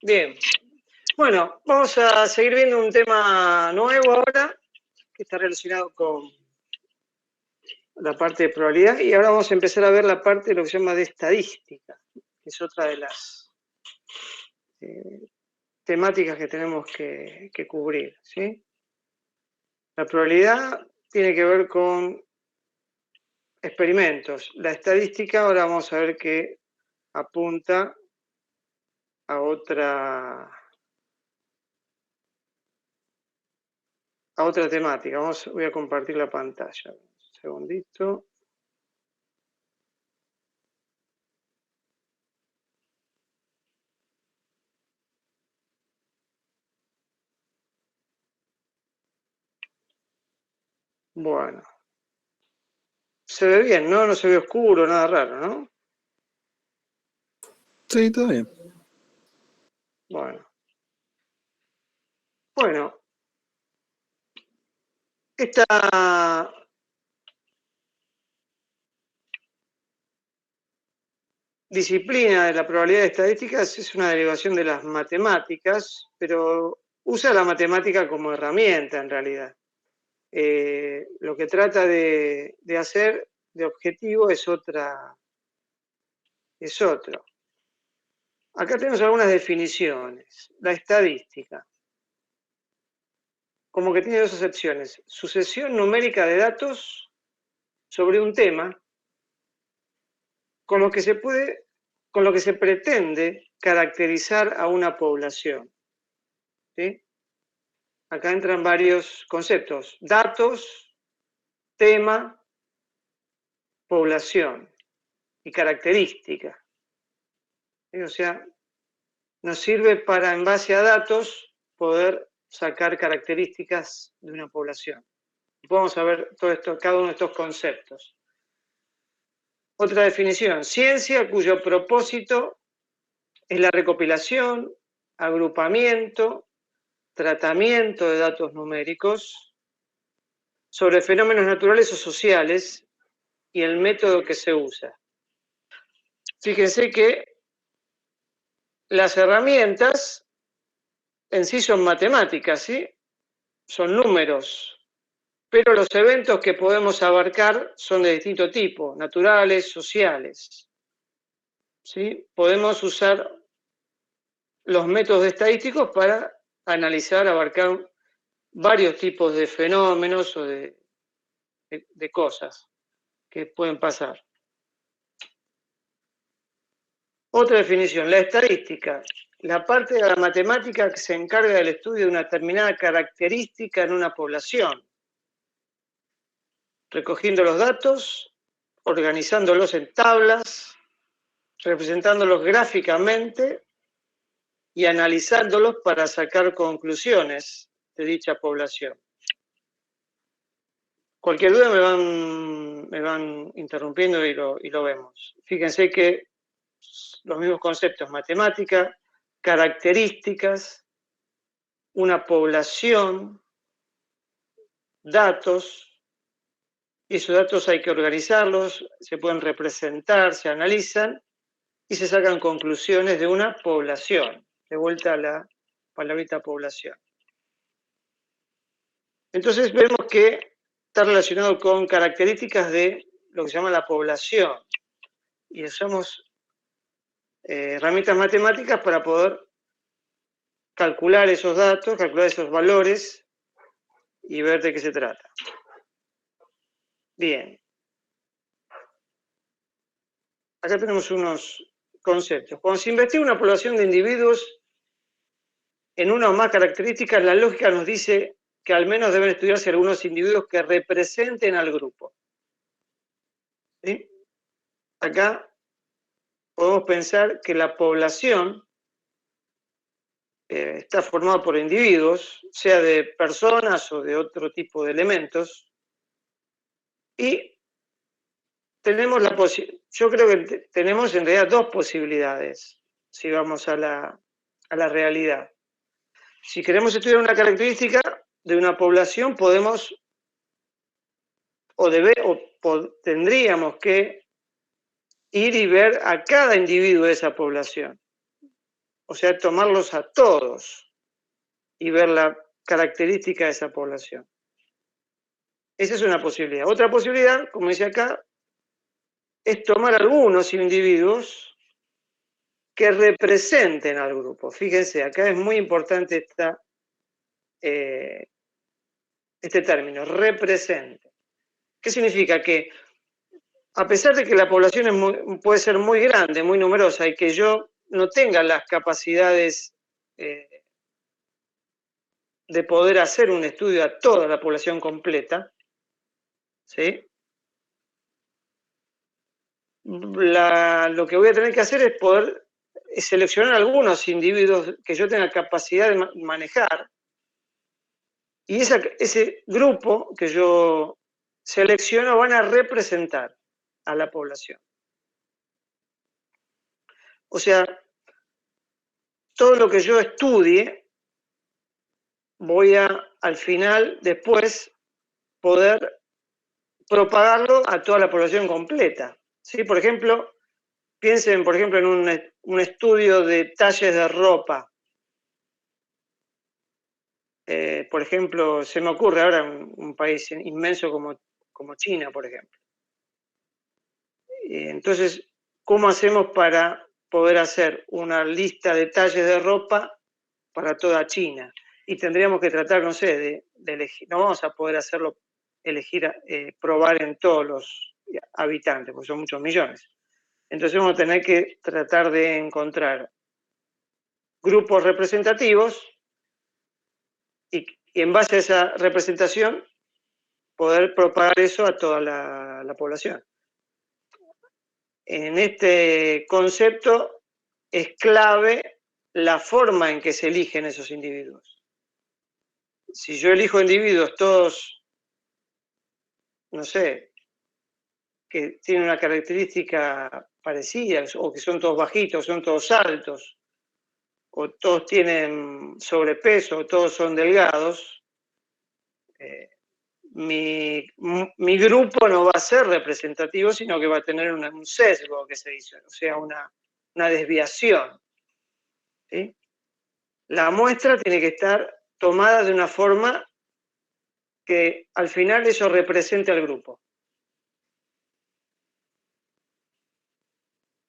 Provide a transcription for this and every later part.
Bien. Bueno, vamos a seguir viendo un tema nuevo ahora, que está relacionado con la parte de probabilidad, y ahora vamos a empezar a ver la parte de lo que se llama de estadística, que es otra de las temáticas que tenemos que cubrir, ¿sí? La probabilidad tiene que ver con experimentos. La estadística ahora vamos a ver que apunta a otra temática. Voy a compartir la pantalla. Un segundito. Bueno. Se ve bien, ¿no? No se ve oscuro, nada raro, ¿no? Sí, todo bien. Bueno, esta disciplina de la probabilidad de estadísticas es una derivación de las matemáticas, pero usa la matemática como herramienta en realidad. Lo que trata de hacer de objetivo es otro. Acá tenemos algunas definiciones. La estadística, como que tiene dos acepciones: sucesión numérica de datos sobre un tema con lo que se pretende caracterizar a una población, ¿sí? Acá entran varios conceptos: datos, tema, población y característica. ¿Sí? O sea, nos sirve para, en base a datos, poder sacar características de una población. Vamos a ver todo esto, cada uno de estos conceptos. Otra definición: ciencia cuyo propósito es la recopilación, agrupamiento, tratamiento de datos numéricos sobre fenómenos naturales o sociales y el método que se usa. Fíjense que las herramientas en sí son matemáticas, ¿sí? Son números, pero los eventos que podemos abarcar son de distinto tipo: naturales, sociales, ¿sí? Podemos usar los métodos estadísticos para analizar, abarcar varios tipos de fenómenos o de cosas que pueden pasar. Otra definición: la estadística, la parte de la matemática que se encarga del estudio de una determinada característica en una población, recogiendo los datos, organizándolos en tablas, representándolos gráficamente y analizándolos para sacar conclusiones de dicha población. Cualquier duda me van interrumpiendo y lo vemos. Fíjense que los mismos conceptos: matemática, características, una población, datos, y esos datos hay que organizarlos, se pueden representar, se analizan y se sacan conclusiones de una población. De vuelta a la palabrita población. Entonces vemos que está relacionado con características de lo que se llama la población, y usamos herramientas matemáticas para poder calcular esos datos, calcular esos valores y ver de qué se trata. Bien. Acá tenemos unos conceptos. Cuando se investiga una población de individuos en una o más características, la lógica nos dice que al menos deben estudiarse algunos individuos que representen al grupo. ¿Sí? Acá podemos pensar que la población está formada por individuos, sea de personas o de otro tipo de elementos, y tenemos yo creo que tenemos en realidad dos posibilidades, si vamos a la realidad. Si queremos estudiar una característica de una población, podemos tendríamos que ir y ver a cada individuo de esa población. o sea, tomarlos a todos y ver la característica de esa población. Esa es una posibilidad. Otra posibilidad, como dice acá, es tomar algunos individuos que representen al grupo. Fíjense, acá es muy importante este término, represente. ¿Qué significa? Que a pesar de que la población puede ser muy grande, muy numerosa, y que yo no tenga las capacidades de poder hacer un estudio a toda la población completa, ¿sí? Lo que voy a tener que hacer es poder seleccionar algunos individuos que yo tenga capacidad de manejar, y ese grupo que yo selecciono van a representar a la población. O sea, todo lo que yo estudie, voy al final, después, poder propagarlo a toda la población completa. ¿Sí? Por ejemplo, piensen, por ejemplo, en un estudio de talles de ropa. Por ejemplo, se me ocurre ahora un país inmenso como China, por ejemplo. Entonces, ¿cómo hacemos para poder hacer una lista de talles de ropa para toda China? Y tendríamos que tratar, no sé, de elegir. No vamos a poder hacerlo, probar en todos los habitantes, porque son muchos millones. Entonces vamos a tener que tratar de encontrar grupos representativos y en base a esa representación poder propagar eso a toda la población. En este concepto es clave la forma en que se eligen esos individuos. Si yo elijo individuos todos, no sé, que tienen una característica parecida, o que son todos bajitos, son todos altos, o todos tienen sobrepeso, o todos son delgados, mi grupo no va a ser representativo, sino que va a tener un sesgo, que se dice, o sea, una desviación. ¿Sí? La muestra tiene que estar tomada de una forma que al final eso represente al grupo.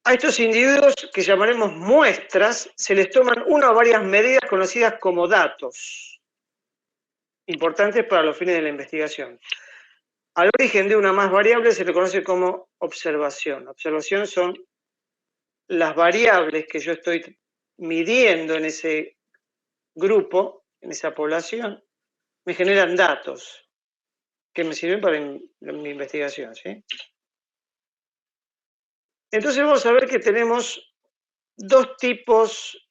A estos individuos, que llamaremos muestras, se les toman una o varias medidas conocidas como datos, importantes para los fines de la investigación. Al origen de una más variable se le conoce como observación. Observación son las variables que yo estoy midiendo en ese grupo, en esa población, me generan datos que me sirven para mi investigación, ¿sí? Entonces vamos a ver que tenemos dos tipos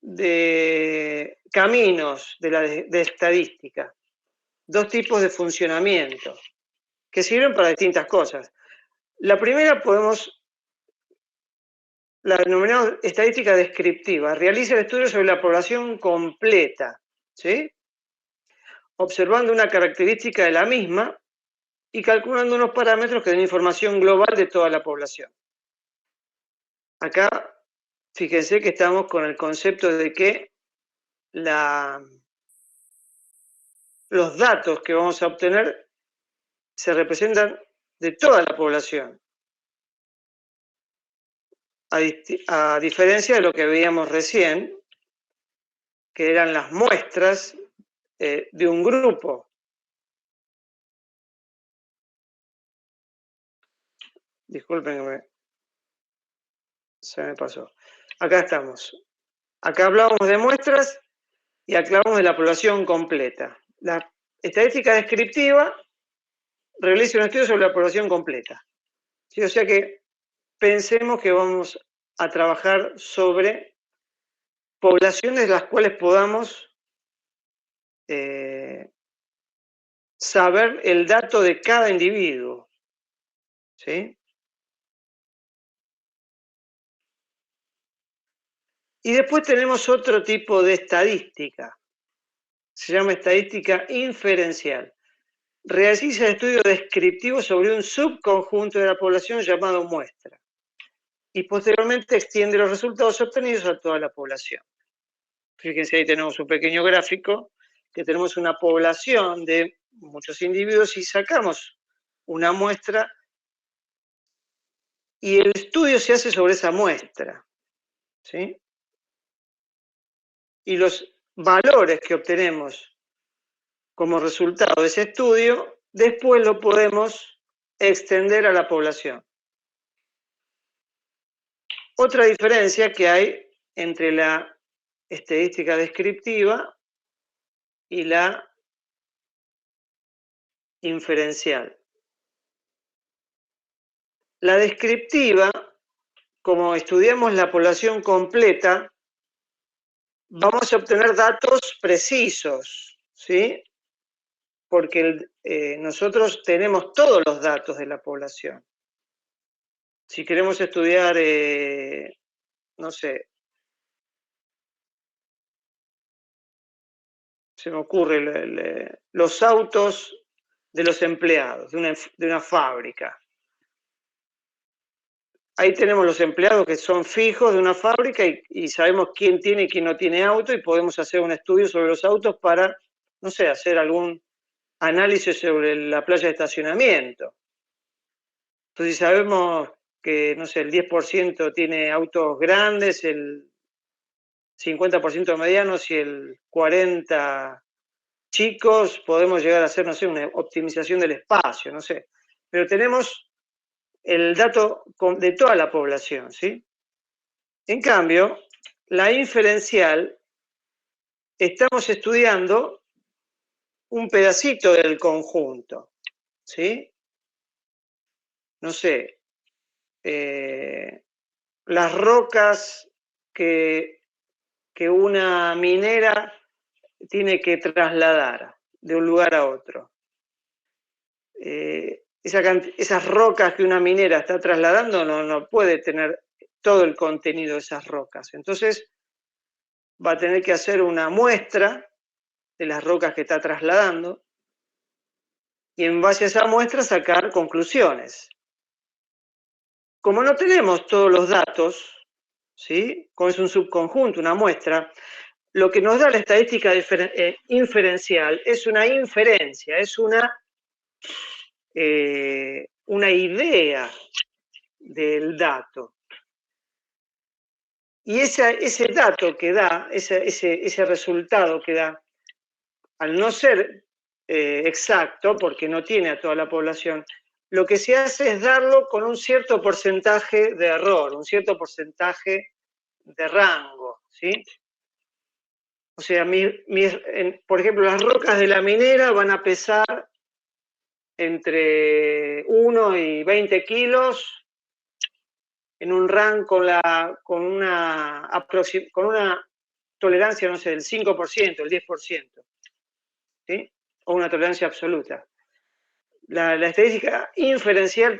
de caminos de estadística, dos tipos de funcionamiento que sirven para distintas cosas. La primera la denominamos estadística descriptiva, realiza el estudio sobre la población completa, ¿sí? Observando una característica de la misma y calculando unos parámetros que den información global de toda la población. Acá, fíjense que estamos con el concepto de que los datos que vamos a obtener se representan de toda la población, a diferencia de lo que veíamos recién, que eran las muestras de un grupo. Disculpen que se me pasó. Acá estamos. Acá hablábamos de muestras y acá hablamos de la población completa. La estadística descriptiva realiza un estudio sobre la población completa. ¿Sí? O sea que pensemos que vamos a trabajar sobre poblaciones de las cuales podamos saber el dato de cada individuo. ¿Sí? Y después tenemos otro tipo de estadística. Se llama estadística inferencial. Realiza estudio descriptivo sobre un subconjunto de la población llamado muestra. y posteriormente extiende los resultados obtenidos a toda la población. Fíjense, ahí tenemos un pequeño gráfico que tenemos una población de muchos individuos y sacamos una muestra y el estudio se hace sobre esa muestra, ¿sí? Y los valores que obtenemos como resultado de ese estudio, después lo podemos extender a la población. Otra diferencia que hay entre la estadística descriptiva y la inferencial. La descriptiva, como estudiamos la población completa, vamos a obtener datos precisos, ¿sí? Porque nosotros tenemos todos los datos de la población. Si queremos estudiar, no sé, se me ocurre los autos de los empleados de una fábrica. Ahí tenemos los empleados que son fijos de una fábrica y sabemos quién tiene y quién no tiene auto y podemos hacer un estudio sobre los autos para, no sé, hacer algún análisis sobre la playa de estacionamiento. Entonces, si sabemos que, no sé, el 10% tiene autos grandes, el 50% medianos y el 40% chicos, podemos llegar a hacer, no sé, una optimización del espacio, no sé. Pero tenemos el dato de toda la población, ¿sí? En cambio, la inferencial, estamos estudiando un pedacito del conjunto, ¿sí? No sé, las rocas que una minera tiene que trasladar de un lugar a otro. Esas rocas que una minera está trasladando no puede tener todo el contenido de esas rocas. Entonces, va a tener que hacer una muestra de las rocas que está trasladando y en base a esa muestra sacar conclusiones. Como no tenemos todos los datos, ¿sí? Como es un subconjunto, una muestra, lo que nos da la estadística inferencial es una inferencia, es una idea del dato. Y ese dato que da, ese resultado que da, al no ser exacto, porque no tiene a toda la población, lo que se hace es darlo con un cierto porcentaje de error, un cierto porcentaje de rango, ¿sí? O sea, por ejemplo, las rocas de la minera van a pesar entre 1 y 20 kilos en un rango con una tolerancia, no sé, del 5%, el 10%, ¿sí? O una tolerancia absoluta. La estadística inferencial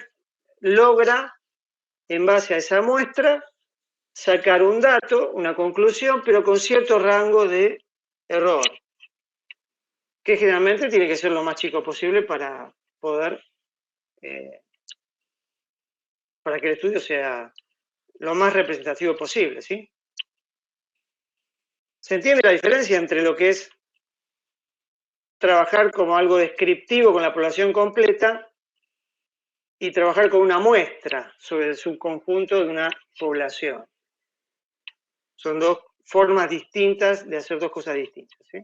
logra, en base a esa muestra, sacar un dato, una conclusión, pero con cierto rango de error, que generalmente tiene que ser lo más chico posible para poder, para que el estudio sea lo más representativo posible, ¿sí? ¿Se entiende la diferencia entre lo que es trabajar como algo descriptivo con la población completa y trabajar con una muestra sobre el subconjunto de una población? Son dos formas distintas de hacer dos cosas distintas, ¿sí?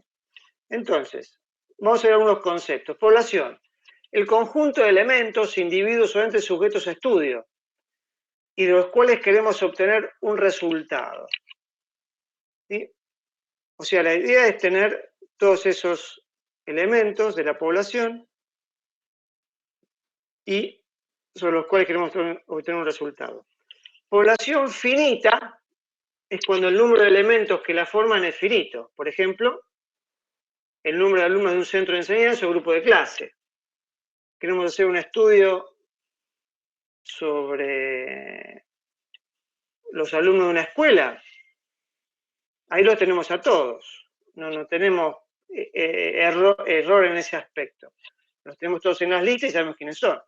Entonces, vamos a ver algunos conceptos. Población, el conjunto de elementos, individuos o entes sujetos a estudio y de los cuales queremos obtener un resultado, ¿sí? O sea, la idea es tener todos esos elementos de la población y sobre los cuales queremos obtener un resultado. Población finita es cuando el número de elementos que la forman es finito. Por ejemplo, el número de alumnos de un centro de enseñanza o grupo de clase. Queremos hacer un estudio sobre los alumnos de una escuela. Ahí los tenemos a todos. No tenemos error en ese aspecto. Los tenemos todos en las listas y sabemos quiénes son.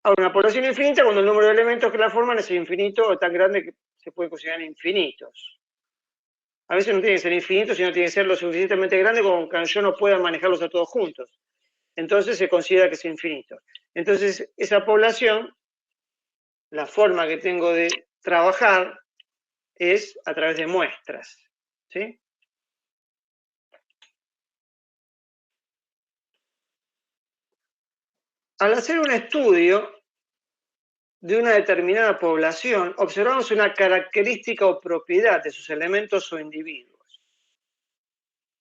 Ahora, una población infinita cuando el número de elementos que la forman es infinito o tan grande que se puede considerar infinitos. A veces no tiene que ser infinito, sino tiene que ser lo suficientemente grande como que yo no pueda manejarlos a todos juntos. Entonces se considera que es infinito. Entonces, esa población, la forma que tengo de trabajar es a través de muestras. ¿Sí? Al hacer un estudio de una determinada población, observamos una característica o propiedad de sus elementos o individuos.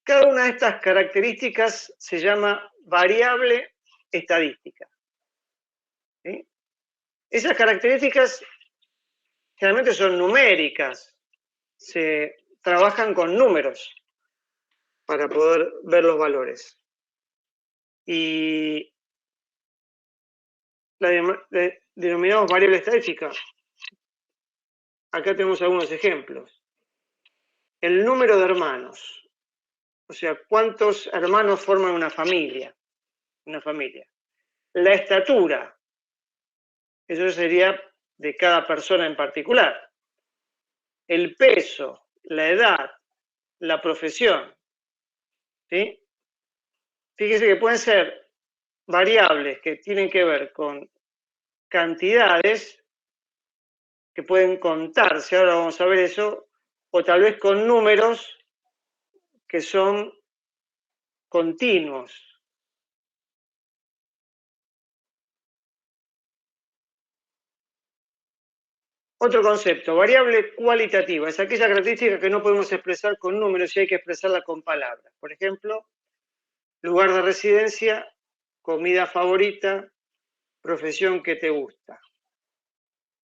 Cada una de estas características se llama variable estadística. ¿Sí? Esas características generalmente son numéricas, se trabajan con números para poder ver los valores. Y la denominamos variable estadística. Acá tenemos algunos ejemplos. El número de hermanos, o sea, cuántos hermanos forman una familia. La estatura, eso sería de cada persona en particular. El peso, la edad, la profesión. ¿Sí? Fíjese que pueden ser variables que tienen que ver con cantidades que pueden contarse, ahora vamos a ver eso, o tal vez con números que son continuos. Otro concepto, variable cualitativa, es aquella característica que no podemos expresar con números y hay que expresarla con palabras. Por ejemplo, lugar de residencia, comida favorita, profesión que te gusta.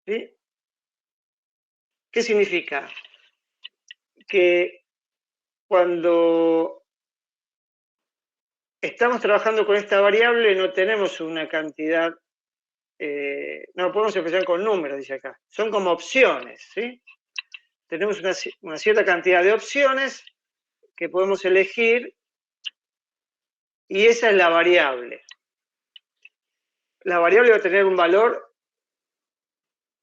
¿Sí? ¿Qué significa? Que cuando estamos trabajando con esta variable no tenemos una cantidad, no lo podemos expresar con números, dice acá. Son como opciones, ¿sí? Tenemos una cierta cantidad de opciones que podemos elegir y esa es la variable. La variable va a tener un valor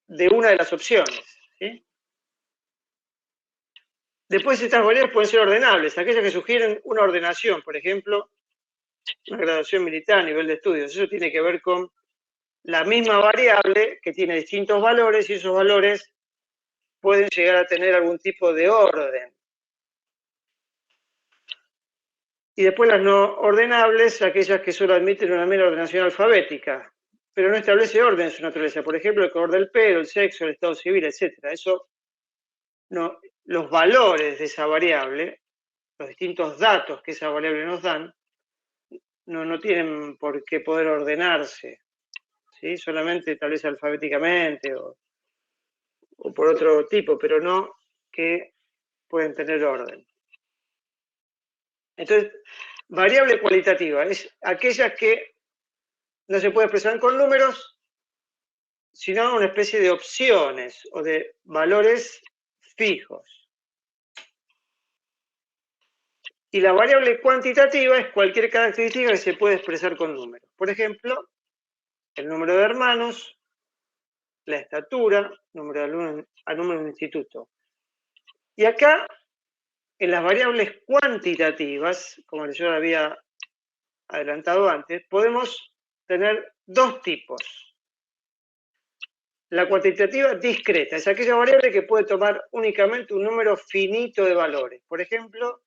de una de las opciones, ¿sí? Después estas variables pueden ser ordenables, aquellas que sugieren una ordenación, por ejemplo, una graduación militar a nivel de estudios. Eso tiene que ver con la misma variable que tiene distintos valores y esos valores pueden llegar a tener algún tipo de orden. Y después las no ordenables, aquellas que solo admiten una mera ordenación alfabética, pero no establece orden en su naturaleza. Por ejemplo, el color del pelo, el sexo, el estado civil, etc. Eso no, los valores de esa variable, los distintos datos que esa variable nos dan, no tienen por qué poder ordenarse, ¿sí? Solamente tal vez alfabéticamente o por otro tipo, pero no que pueden tener orden. Entonces, variable cualitativa es aquella que no se puede expresar con números, sino una especie de opciones o de valores fijos. Y la variable cuantitativa es cualquier característica que se puede expresar con números. Por ejemplo, el número de hermanos, la estatura, número de alumnos en un instituto. Y acá, en las variables cuantitativas, como yo había adelantado antes, podemos tener dos tipos. La cuantitativa discreta es aquella variable que puede tomar únicamente un número finito de valores. Por ejemplo,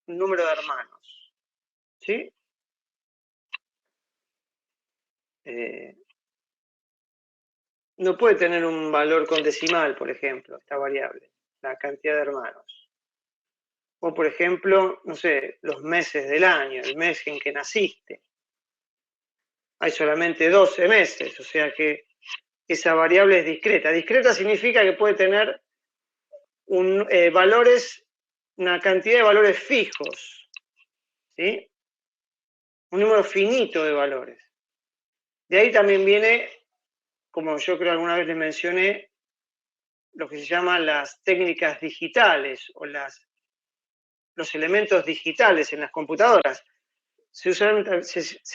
un número de hermanos. ¿Sí? No puede tener un valor con decimal, por ejemplo, esta variable, la cantidad de hermanos. O, por ejemplo, no sé, los meses del año, el mes en que naciste. Hay solamente 12 meses, o sea que esa variable es discreta. Discreta significa que puede tener valores, una cantidad de valores fijos, ¿sí? Un número finito de valores. De ahí también viene, como yo creo alguna vez les mencioné, lo que se llaman las técnicas digitales o los elementos digitales en las computadoras. Se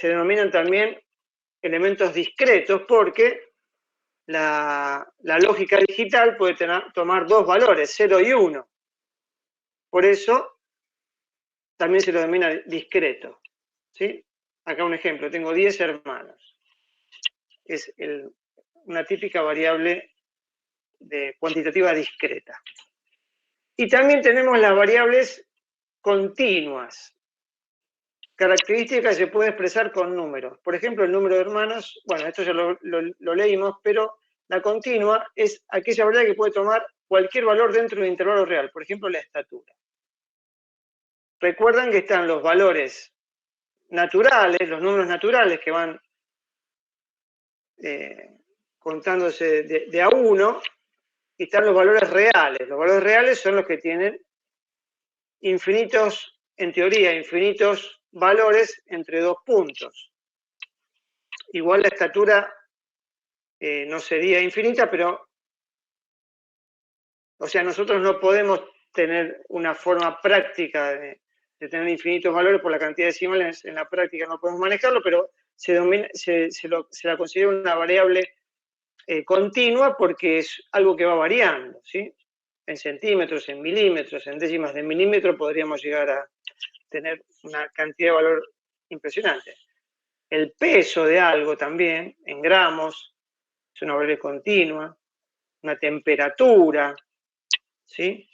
denominan también elementos discretos porque la lógica digital puede tomar dos valores, 0 y 1. Por eso también se lo denomina discreto. ¿Sí? Acá un ejemplo, tengo 10 hermanos. Es una típica variable cuantitativa discreta. Y también tenemos las variables continuas. Características que se puede expresar con números. Por ejemplo, el número de hermanos, bueno, esto ya lo leímos, pero la continua es aquella variable que puede tomar cualquier valor dentro de un intervalo real, por ejemplo, la estatura. Recuerdan que están los valores naturales, los números naturales que van contándose de a 1, y están los valores reales. Los valores reales son los que tienen infinitos, en teoría, infinitos valores entre dos puntos. Igual la estatura no sería infinita, pero, o sea, nosotros no podemos tener una forma práctica de tener infinitos valores por la cantidad de decimales, en la práctica no podemos manejarlo, pero se la considera una variable continua porque es algo que va variando, ¿sí? En centímetros, en milímetros, en décimas de milímetro podríamos llegar a tener una cantidad de valor impresionante. El peso de algo también, en gramos, es una variable continua, una temperatura, ¿sí?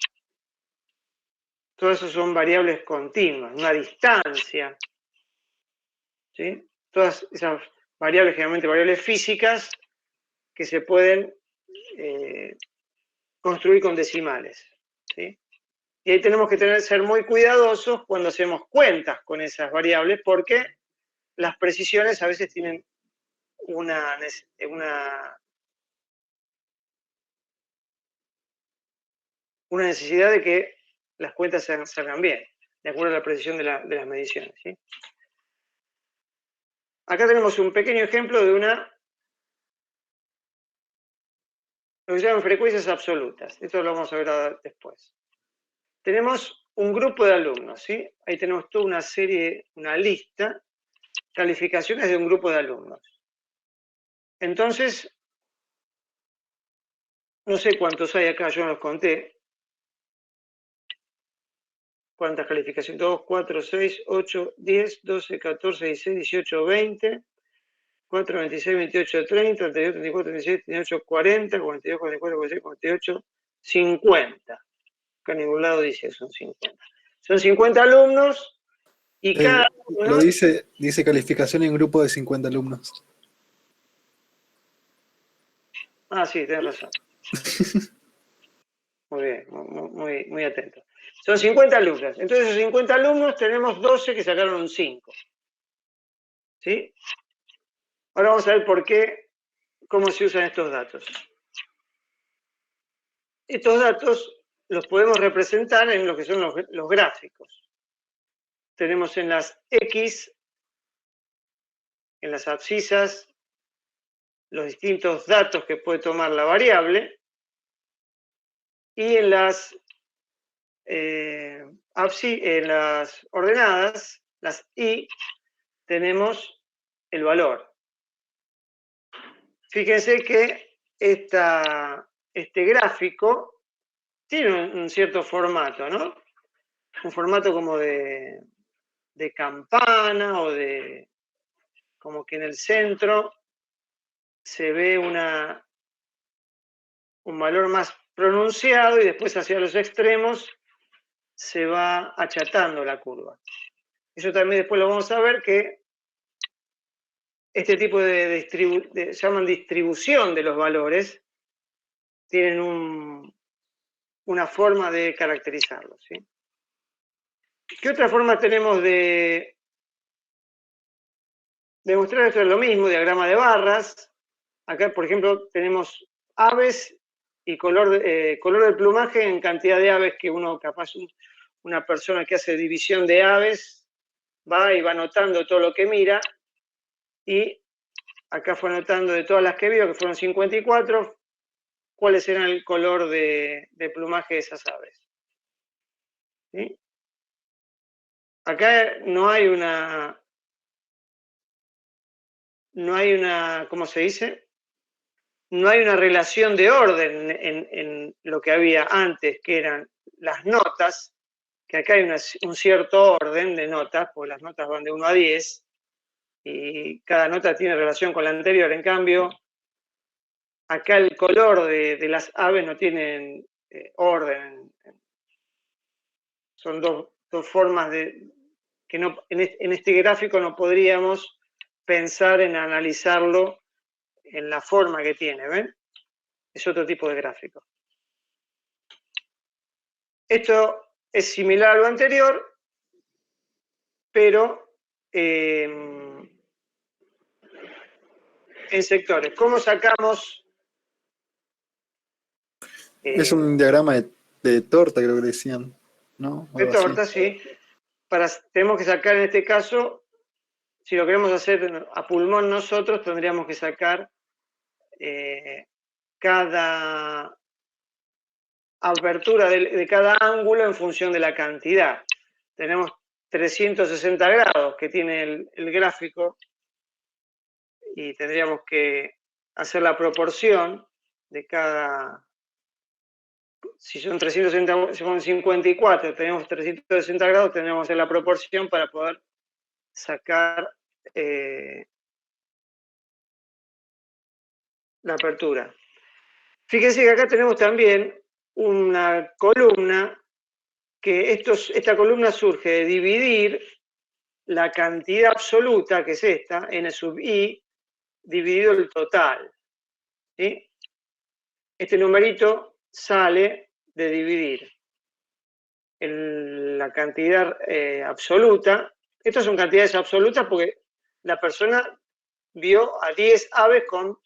Todas esas son variables continuas, una distancia, ¿sí? Todas esas variables, generalmente variables físicas, que se pueden construir con decimales, ¿sí? Y ahí tenemos que ser muy cuidadosos cuando hacemos cuentas con esas variables, porque las precisiones a veces tienen una necesidad de que las cuentas salgan bien, de acuerdo a la precisión de las mediciones, ¿sí? Acá tenemos un pequeño ejemplo de lo que se llaman frecuencias absolutas. Esto lo vamos a ver después. Tenemos un grupo de alumnos, ¿sí? Ahí tenemos toda una serie, una lista, calificaciones de un grupo de alumnos. Entonces, no sé cuántos hay acá, yo no los conté. ¿Cuántas calificaciones? 2, 4, 6, 8, 10, 12, 14, 16, 18, 20, 4, 26, 28, 30, 32, 34, 36, 38, 40, 42, 44, 46, 48, 50. Acá en ningún lado dice son 50. Son 50 alumnos y cada Lo uno... dice calificación en grupo de 50 alumnos. Ah, sí, tenés razón. Muy bien, muy atento. Son 50 alumnos. Entonces, esos 50 alumnos tenemos 12 que sacaron un 5. ¿Sí? Ahora vamos a ver cómo se usan estos datos. Estos datos los podemos representar en lo que son los gráficos. Tenemos en las X, en las abscisas, los distintos datos que puede tomar la variable, y en las ordenadas, las Y, tenemos el valor. Fíjense que este gráfico tiene un cierto formato, ¿no? Un formato como de campana o como que en el centro se ve un valor más pronunciado y después hacia los extremos se va achatando la curva. Eso también después lo vamos a ver, que este tipo se llaman distribución de los valores, tienen una forma de caracterizarlos, ¿sí? ¿Qué otra forma tenemos de demostrar esto? Es lo mismo, diagrama de barras. Acá, por ejemplo, tenemos aves y color del plumaje en cantidad de aves que una persona que hace división de aves va y va anotando todo lo que mira, y acá fue anotando de todas las que vio, que fueron 54, cuáles eran el color de plumaje de esas aves. ¿Sí? Acá no hay no hay una, ¿cómo se dice? No hay una relación de orden en lo que había antes, que eran las notas, que acá hay un cierto orden de notas, porque las notas van de 1 a 10, y cada nota tiene relación con la anterior. En cambio, acá el color de las aves no tienen orden. Son dos formas que no, en este gráfico no podríamos pensar en analizarlo en la forma que tiene, ¿ven? Es otro tipo de gráfico. Esto es similar a lo anterior, pero en sectores. ¿Cómo sacamos? Es un diagrama de torta, creo que decían, ¿no? De Algo así. torta, sí. Tenemos que sacar en este caso, si lo queremos hacer a pulmón nosotros, tendríamos que sacar cada apertura de cada ángulo en función de la cantidad. Tenemos 360 grados que tiene el gráfico y tendríamos que hacer la proporción de cada... Si son 360, si son 54, tenemos 360 grados, tendríamos que hacer la proporción para poder sacar la apertura. Fíjense que acá tenemos también una columna, que esta columna surge de dividir la cantidad absoluta, que es esta, n sub i, dividido el total. ¿Sí? Este numerito sale de dividir la cantidad absoluta. Estas son cantidades absolutas porque la persona vio a 10 aves con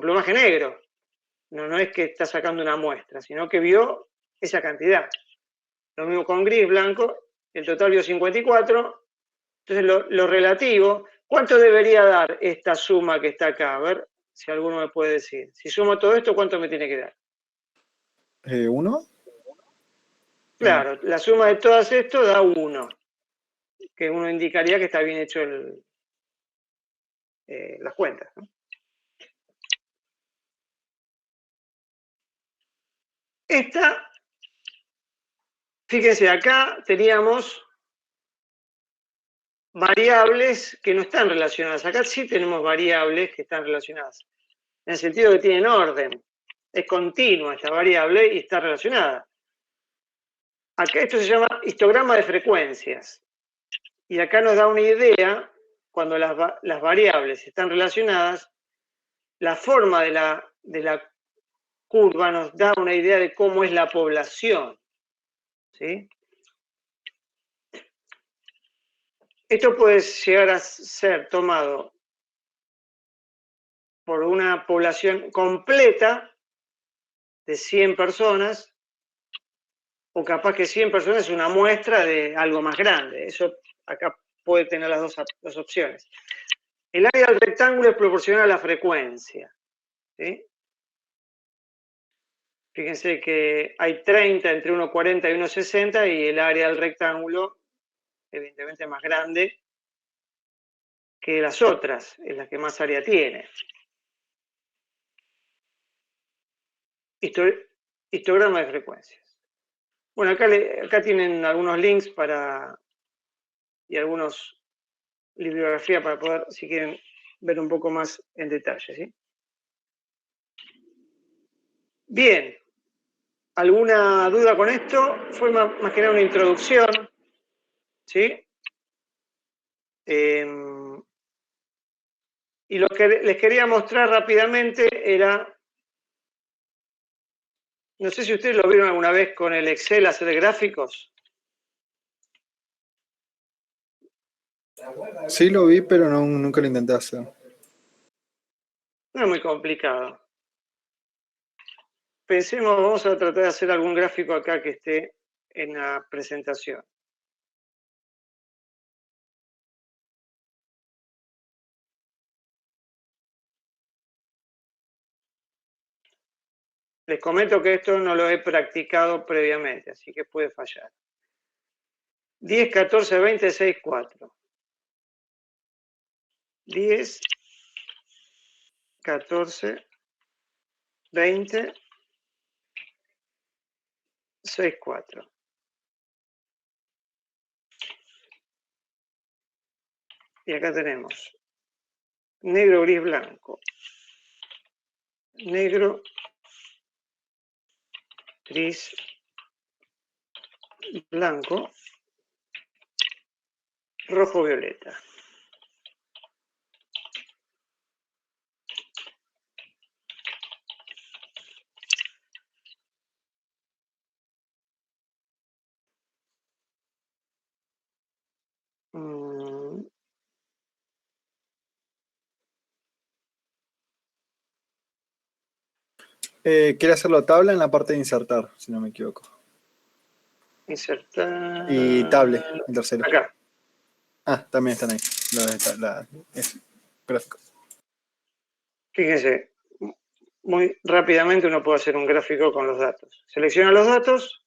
plumaje negro. No es que está sacando una muestra, sino que vio esa cantidad. Lo mismo con gris, blanco, el total vio 54. Entonces lo relativo, ¿cuánto debería dar esta suma que está acá? A ver si alguno me puede decir. Si sumo todo esto, ¿cuánto me tiene que dar? ¿1? Claro, la suma de todas esto da 1, que uno indicaría que está bien hecho las cuentas, ¿no? Esta, fíjense, acá teníamos variables que no están relacionadas. Acá sí tenemos variables que están relacionadas, en el sentido que tienen orden. Es continua esta variable y está relacionada. Acá esto se llama histograma de frecuencias. Y acá nos da una idea, cuando las variables están relacionadas, la forma de la curva nos da una idea de cómo es la población. ¿Sí? Esto puede llegar a ser tomado por una población completa de 100 personas, o capaz que 100 personas es una muestra de algo más grande. Eso acá puede tener las dos opciones. El área del rectángulo es proporcional a la frecuencia. ¿Sí? Fíjense que hay 30 entre 1,40 y 1,60 y el área del rectángulo, evidentemente, es más grande que las otras, es la que más área tiene. Histograma de frecuencias. Bueno, acá tienen algunos links y algunos bibliografía para poder, si quieren, ver un poco más en detalle. ¿Sí? Bien, ¿alguna duda con esto? Fue más que nada una introducción. ¿Sí? Y lo que les quería mostrar rápidamente era, no sé si ustedes lo vieron alguna vez con el Excel hacer gráficos. Sí lo vi, pero nunca lo intenté hacer. No es muy complicado. Pensemos, vamos a tratar de hacer algún gráfico acá que esté en la presentación. Les comento que esto no lo he practicado previamente, así que puede fallar. 10, 14, 20, 6, 4. 10, 14, 20, 6, 4. Y acá tenemos negro, gris, blanco. Negro, gris, blanco, rojo, violeta. Quiere hacerlo tabla en la parte de insertar, si no me equivoco. Insertar. Y table, el tercero. Acá. Ah, también están ahí. Gráfico. Fíjense, muy rápidamente uno puede hacer un gráfico con los datos. Selecciona los datos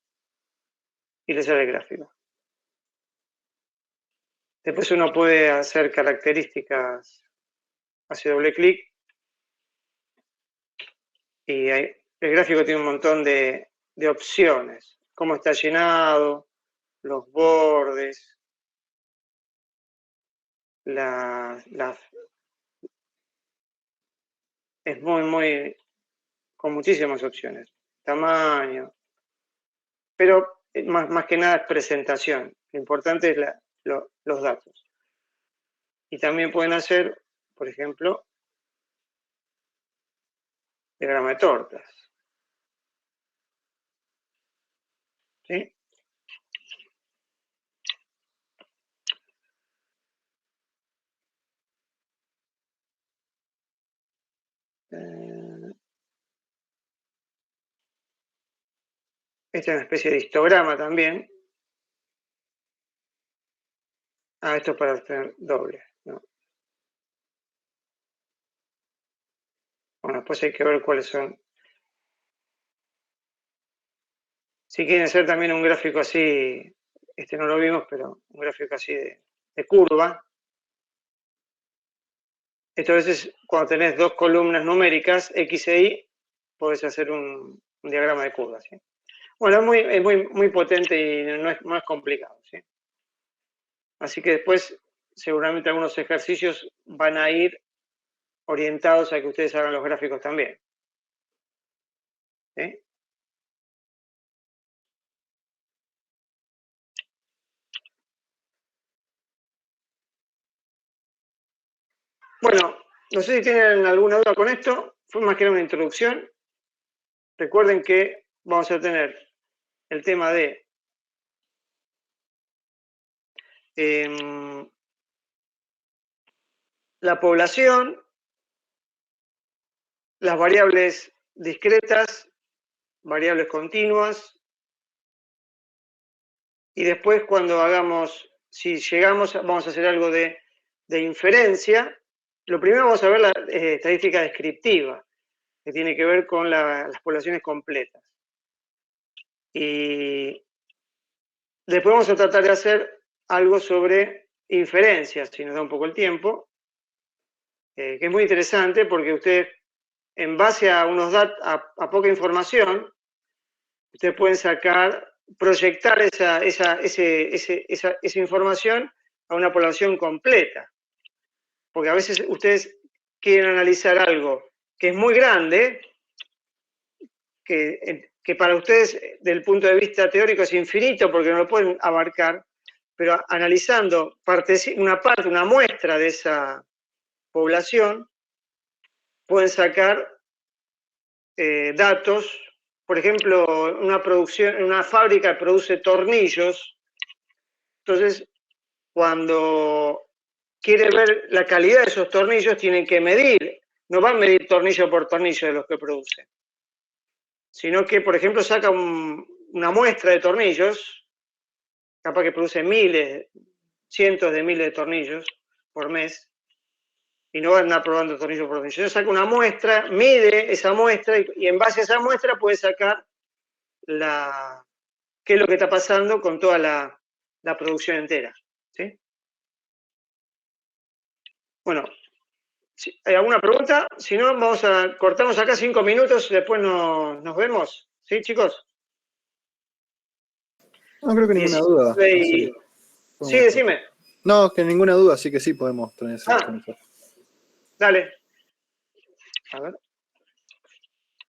y le sale el gráfico. Después uno puede hacer características, hace doble clic y el gráfico tiene un montón de opciones. Cómo está llenado, los bordes, es muy, con muchísimas opciones. Tamaño. Pero más que nada es presentación. Lo importante es los datos. Y también pueden hacer, por ejemplo, diagrama de tortas. ¿Sí? Esta es una especie de histograma también. Ah, esto es para tener doble, ¿no? Bueno, después hay que ver cuáles son. Si quieren hacer también un gráfico así, este no lo vimos, pero un gráfico así de curva. Esto a veces, cuando tenés dos columnas numéricas, X e Y, podés hacer un diagrama de curva, ¿sí? Bueno, es muy potente y no es complicado, ¿sí? Así que después, seguramente algunos ejercicios van a ir orientados a que ustedes hagan los gráficos también. ¿Sí? Bueno, no sé si tienen alguna duda con esto. Fue más que una introducción. Recuerden que vamos a tener el tema de la población, las variables discretas, variables continuas, y después cuando hagamos, si llegamos, vamos a hacer algo de inferencia. Lo primero vamos a ver la estadística descriptiva, que tiene que ver con las poblaciones completas. Y después vamos a tratar de hacer algo sobre inferencias, si nos da un poco el tiempo, que es muy interesante porque ustedes, en base a unos datos, a poca información, ustedes pueden proyectar esa información a una población completa. Porque a veces ustedes quieren analizar algo que es muy grande, que para ustedes, desde el punto de vista teórico, es infinito porque no lo pueden abarcar, pero analizando una muestra de esa población, pueden sacar datos. Por ejemplo, una fábrica produce tornillos, entonces cuando quiere ver la calidad de esos tornillos, tienen que medir, no van a medir tornillo por tornillo de los que producen, sino que, por ejemplo, saca una muestra de tornillos, capaz que produce miles, cientos de miles de tornillos por mes, y no van a andar probando tornillo por tornillo. Saca una muestra, mide esa muestra, y en base a esa muestra puede sacar qué es lo que está pasando con toda la producción entera, ¿sí? Bueno, ¿Hay alguna pregunta? Si no, cortamos acá 5 minutos y después nos vemos. ¿Sí, chicos? No creo que ninguna duda. Así que Sí, decime. No, que ninguna duda, así que sí podemos tener ese Dale. A ver.